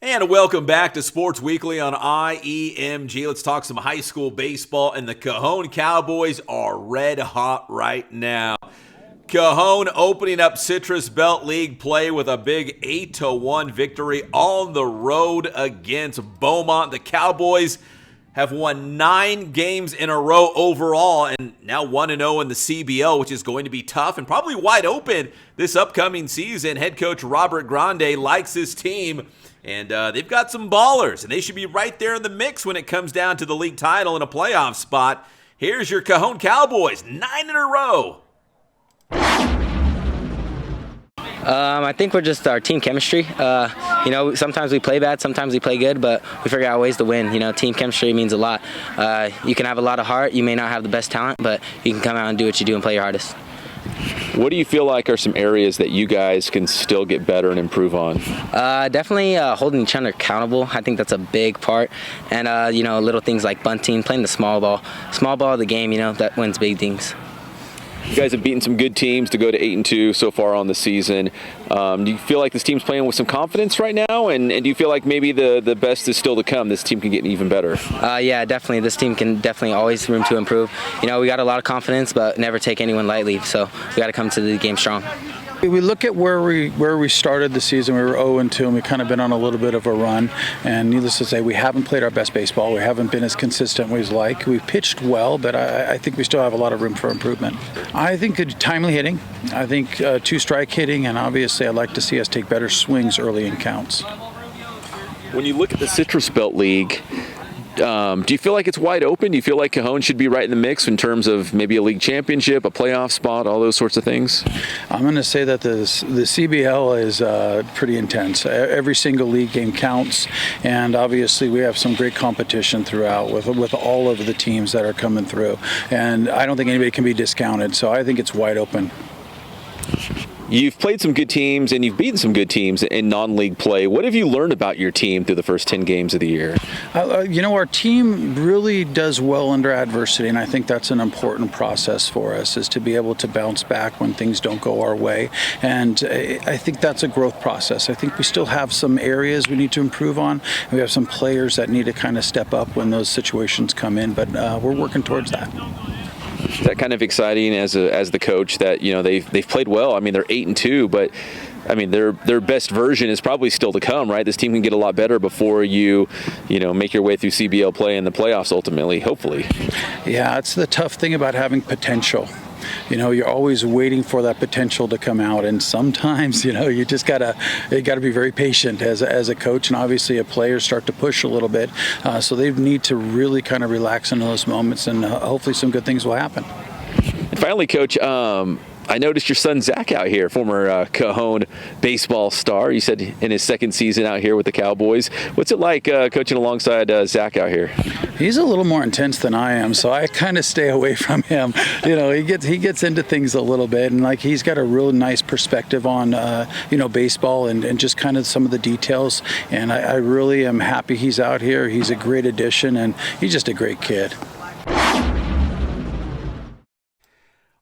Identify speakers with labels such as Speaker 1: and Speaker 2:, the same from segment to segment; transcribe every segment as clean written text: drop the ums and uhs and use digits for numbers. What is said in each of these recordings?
Speaker 1: And welcome back to Sports Weekly on IEMG. Let's talk some high school baseball, and the Cajon Cowboys are red hot right now. Cajon opening up Citrus Belt League play with a big 8-1 victory on the road against Beaumont. The Cowboys have won 9 games in a row overall and now 1-0 in the CBL, which is going to be tough and probably wide open this upcoming season. Head coach Robert Grande likes his team, and they've got some ballers, and they should be right there in the mix when it comes down to the league title and a playoff spot. Here's your Cajon Cowboys, 9 in a row.
Speaker 2: I think we're just our team chemistry. Sometimes we play bad, sometimes we play good, but we figure out ways to win. Team chemistry means a lot. You can have a lot of heart, you may not have the best talent, but you can come out and do what you do and play your hardest.
Speaker 3: What do you feel like are some areas that you guys can still get better and improve on?
Speaker 2: Definitely holding each other accountable. I think that's a big part. And, little things like bunting, playing the small ball. Small ball of the game, that wins big things.
Speaker 3: You guys have beaten some good teams to go to 8-2 so far on the season. Do you feel like this team's playing with some confidence right now? And do you feel like maybe the best is still to come? This team can get even better.
Speaker 2: Yeah, definitely. This team can definitely always room to improve. We got a lot of confidence, but never take anyone lightly. So we got to come to the game strong.
Speaker 4: We look at where we started the season. We were 0-2, and we've kind of been on a little bit of a run. And needless to say, we haven't played our best baseball. We haven't been as consistent as we'd like. We've pitched well, but I think we still have a lot of room for improvement. I think timely hitting. I think two-strike hitting, and obviously I'd like to see us take better swings early in counts.
Speaker 3: When you look at the Citrus Belt League, do you feel like it's wide open? Do you feel like Cajon should be right in the mix in terms of maybe a league championship, a playoff spot, all those sorts of things?
Speaker 4: I'm going to say that the CBL is pretty intense. Every single league game counts, and obviously we have some great competition throughout with all of the teams that are coming through. And I don't think anybody can be discounted, so I think it's wide open.
Speaker 3: You've played some good teams and you've beaten some good teams in non-league play. What have you learned about your team through the first 10 games of the year?
Speaker 4: Our team really does well under adversity, and I think that's an important process for us, is to be able to bounce back when things don't go our way. And I think that's a growth process. I think we still have some areas we need to improve on. We have some players that need to kind of step up when those situations come in, but we're working towards that.
Speaker 3: Is that kind of exciting as the coach that they've played well? I mean, they're 8-2, but I mean their best version is probably still to come, right? This team can get a lot better before you make your way through CBL play and the playoffs ultimately, hopefully.
Speaker 4: Yeah, it's the tough thing about having potential. You're always waiting for that potential to come out, and sometimes you just gotta be very patient as a coach, and obviously a player start to push a little bit, so they need to really kind of relax in those moments, and hopefully some good things will happen.
Speaker 3: And finally, Coach, I noticed your son Zach out here, former Cajon baseball star. You said in his second season out here with the Cowboys. What's it like coaching alongside Zach out here?
Speaker 4: He's a little more intense than I am, so I kind of stay away from him. He gets into things a little bit, and he's got a real nice perspective on baseball and just kind of some of the details. And I really am happy he's out here. He's a great addition, and he's just a great kid.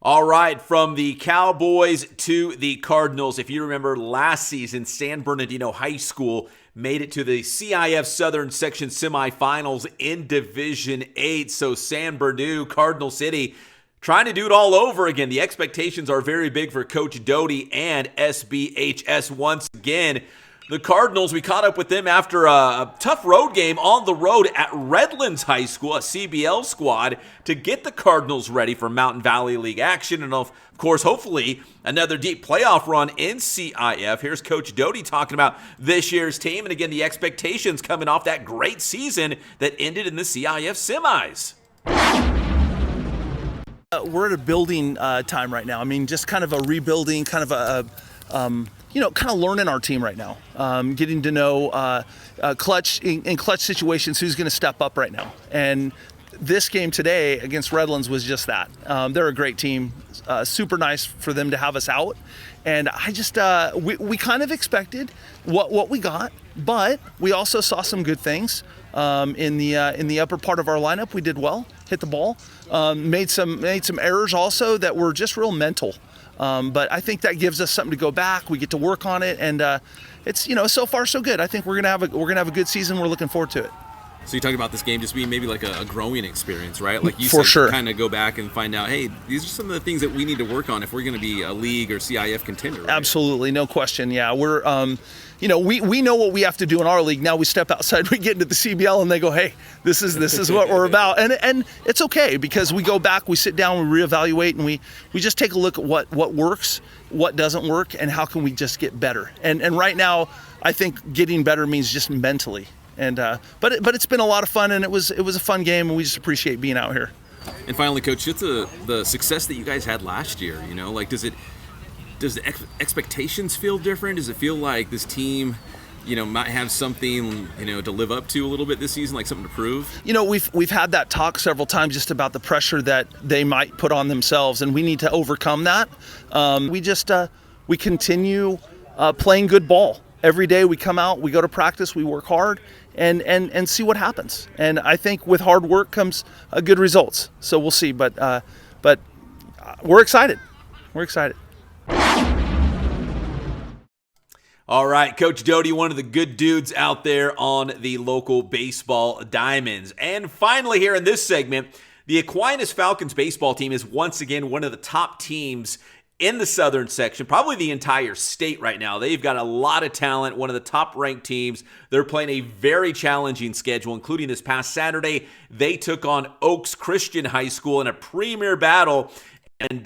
Speaker 1: All right, from the Cowboys to the Cardinals. If you remember last season, San Bernardino High School made it to the CIF Southern Section semifinals in Division 8. So San Bernardino, Cardinal City, trying to do it all over again. The expectations are very big for Coach Doty and SBHS once again. The Cardinals, we caught up with them after a tough road game on the road at Redlands High School, a CBL squad, to get the Cardinals ready for Mountain Valley League action. And of course, hopefully, another deep playoff run in CIF. Here's Coach Doty talking about this year's team. And again, the expectations coming off that great season that ended in the CIF semis.
Speaker 5: We're at a building time right now. I mean, just kind of a rebuilding, kind of kind of learning our team right now, getting to know clutch in clutch situations, who's going to step up right now. And this game today against Redlands was just that. They're a great team, super nice for them to have us out. And I just, we kind of expected what we got, but we also saw some good things. In the upper part of our lineup, we did well, hit the ball, made some errors also that were just real mental. But I think that gives us something to go back. We get to work on it, and it's so far so good. I think we're gonna have a good season. We're looking forward to it.
Speaker 1: So you talked about this game just being maybe like a growing experience, right? Like you
Speaker 5: For
Speaker 1: said,
Speaker 5: sure.
Speaker 1: kind of go back and find out, hey, these are some of the things that we need to work on if we're going to be a league or CIF contender. Right?
Speaker 5: Absolutely, no question. Yeah, we're we know what we have to do in our league. Now we step outside, we get into the CBL, and they go, hey, this is what we're about, and it's okay because we go back, we sit down, we reevaluate, and we just take a look at what works, what doesn't work, and how can we just get better. And right now, I think getting better means just mentally. And but it's been a lot of fun, and it was a fun game, and we just appreciate being out here.
Speaker 1: And finally, Coach, just the success that you guys had last year, like does the expectations feel different? Does it feel like this team, might have something, to live up to a little bit this season, like something to prove?
Speaker 5: We've had that talk several times just about the pressure that they might put on themselves, and we need to overcome that. We continue playing good ball. Every day we come out, we go to practice, we work hard, and see what happens. And I think with hard work comes good results. So we'll see, but we're excited. We're excited.
Speaker 1: All right, Coach Doty, one of the good dudes out there on the local baseball diamonds. And finally here in this segment, the Aquinas Falcons baseball team is once again one of the top teams in the Southern section, probably the entire state right now. They've got a lot of talent, one of the top-ranked teams. They're playing a very challenging schedule, including this past Saturday. They took on Oaks Christian High School in a premier battle, and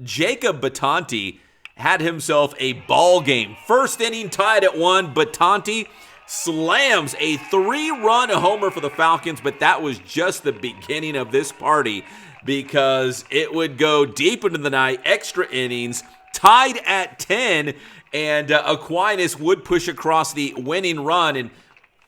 Speaker 1: Jacob Batanti had himself a ball game. First inning tied at 1. Batanti slams a 3-run homer for the Falcons, but that was just the beginning of this party, because it would go deep into the night, extra innings, tied at 10, and Aquinas would push across the winning run. And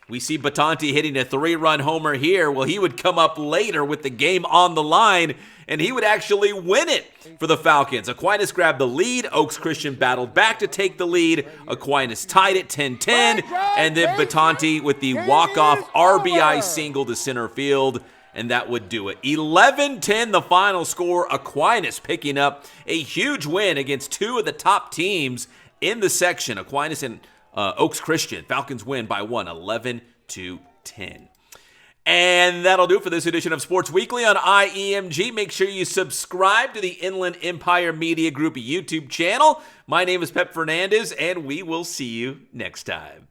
Speaker 1: we see Batanti hitting a 3-run homer here. Well, he would come up later with the game on the line, and he would actually win it for the Falcons. Aquinas grabbed the lead. Oaks Christian battled back to take the lead. Aquinas tied it 10-10, and then Batanti with the walk-off RBI single to center field. And that would do it. 11-10 the final score. Aquinas picking up a huge win against two of the top teams in the section. Aquinas and Oaks Christian. Falcons win by 11-10. And that'll do it for this edition of Sports Weekly on IEMG. Make sure you subscribe to the Inland Empire Media Group YouTube channel. My name is Pep Fernandez, and we will see you next time.